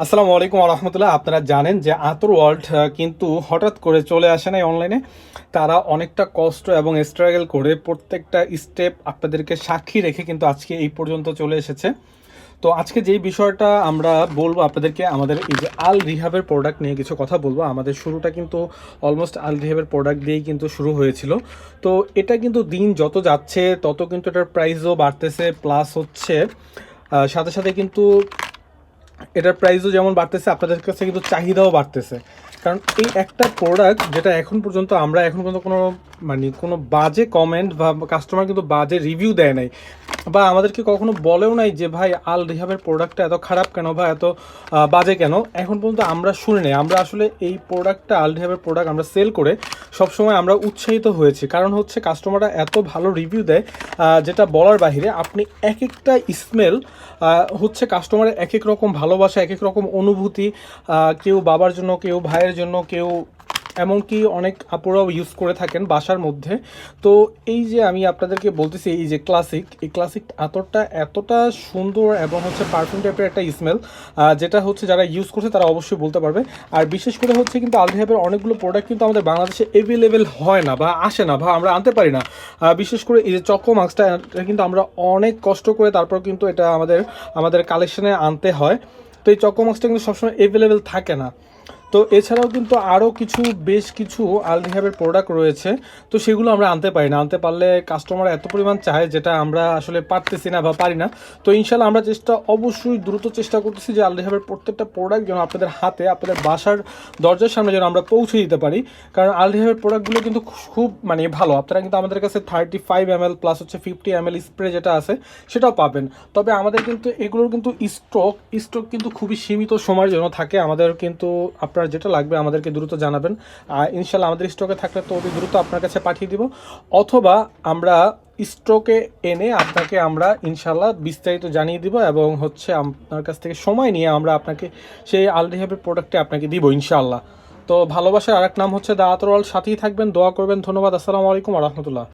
আসসালামু আলাইকুম রহমতুল্লাহ। আপনারা জানেন যে আতর ওয়ার্ল্ড কিন্তু হঠাৎ করে চলে আসে নাই অনলাইনে। তারা অনেকটা কষ্ট এবং স্ট্রাগল করে প্রত্যেকটা স্টেপ আপনাদেরকে সাক্ষী রেখে কিন্তু আজকে এই পর্যন্ত চলে এসেছে। তো আজকে যেই বিষয়টা আমরা বলবো আপনাদেরকে, আমাদের এই যে আল রিহাবের প্রোডাক্ট নিয়ে কিছু কথা বলবো। আমাদের শুরুটা কিন্তু অলমোস্ট আল রিহাবের প্রোডাক্ট দিয়েই কিন্তু শুরু হয়েছিল। তো এটা কিন্তু দিন যত যাচ্ছে তত কিন্তু এটার প্রাইসও বাড়তেছে, প্লাস হচ্ছে সাথে সাথে কিন্তু এটার প্রাইসও যেমন বাড়তেছে, আপনাদের কাছে কিন্তু চাহিদাও বাড়তেছে। কারণ এই একটা প্রোডাক্ট যেটা এখন পর্যন্ত আমরা এখন পর্যন্ত কোনো বাজে কমেন্ট বা কাস্টমার কিন্তু বাজে রিভিউ দেয় নাই, বা আমাদেরকে কখনো বলেও নাই যে ভাই আল রিহাবের প্রোডাক্টটা এত খারাপ কেন বা এত বাজে কেন। এখন পর্যন্ত আমরা শুনি নাই। আমরা আসলে এই প্রোডাক্টটা, আল রিহাবের প্রোডাক্ট আমরা সেল করে সবসময় আমরা উৎসাহিত হয়েছি, কারণ হচ্ছে কাস্টমাররা এত ভালো রিভিউ দেয় যেটা বলার বাহিরে। আপনি এক একটা স্মেল হচ্ছে কাস্টমারের এক এক রকম ভালোবাসা, এক এক রকম অনুভূতি। কেউ বাবার জন্য, কেউ ভাইয়ের জন্য, কেউ এমনকি অনেক আপুরাও ইউজ করে থাকেন বাসার মধ্যে। তো এই যে আমি আপনাদেরকে বলতেছি, এই যে এই ক্লাসিক আতরটা এতটা সুন্দর এবং হচ্ছে পারফিউম টাইপের একটা স্মেল, যেটা হচ্ছে যারা ইউজ করছে তারা অবশ্যই বলতে পারবে। আর বিশেষ করে হচ্ছে কিন্তু আল রিহাবের অনেকগুলো প্রোডাক্ট কিন্তু আমাদের বাংলাদেশে অ্যাভেলেবেল হয় না বা আসে না বা আমরা আনতে পারি না। বিশেষ করে এই যে চকো মাস্কটা, এটা কিন্তু আমরা অনেক কষ্ট করে তারপর কিন্তু এটা আমাদের কালেকশনে আনতে হয়। তো এই চকো মাস্কটা কিন্তু সবসময় অ্যাভেলেবেল থাকে না। তো এছাড়াও কিন্তু আরও বেশ কিছু আল রিহাবের প্রোডাক্ট রয়েছে। তো সেগুলো আমরা আনতে পারি না। আনতে পারলে কাস্টমার এত পরিমাণ চায়, যেটা আমরা আসলে পারতেছি না বা পারি না। তো ইনশাল্লাহ আমরা অবশ্যই দ্রুত চেষ্টা করতেছি যে আল রিহাবের প্রত্যেকটা প্রোডাক্ট যেন আপনাদের হাতে, আপনাদের বাসার দরজার সামনে যেন আমরা পৌঁছে দিতে পারি। কারণ আল রিহাবের প্রোডাক্টগুলো কিন্তু খুব ভালো। আপনারা কিন্তু আমাদের কাছে 35 ml প্লাস হচ্ছে 50 ml স্প্রে যেটা আছে সেটাও পাবেন। তবে আমাদের কিন্তু এগুলোর কিন্তু স্টক কিন্তু খুবই সীমিত সময়ের জন্য থাকে। আমাদের কিন্তু আপনার যেটা লাগবে আমাদেরকে দ্রুত জানাবেন। ইনশাল্লাহ আমাদের স্টকে থাকলে তো অতি দ্রুত আপনার কাছে পাঠিয়ে দিব, অথবা আমরা স্টকে এনে আপনাকে আমরা ইনশাল্লাহ বিস্তারিত জানিয়ে দিব, এবং হচ্ছে আপনার কাছ থেকে সময় নিয়ে আমরা আপনাকে সেই আল রিহাবের প্রোডাক্টে আপনাকে দিব ইনশাল্লাহ। তো ভালোবাসার আরেক নাম হচ্ছে দা আতর ওয়ার্ল্ড। সাথেই থাকবেন, দোয়া করবেন। ধন্যবাদ। আসসালামু আলাইকুম রহমতুল্লাহ।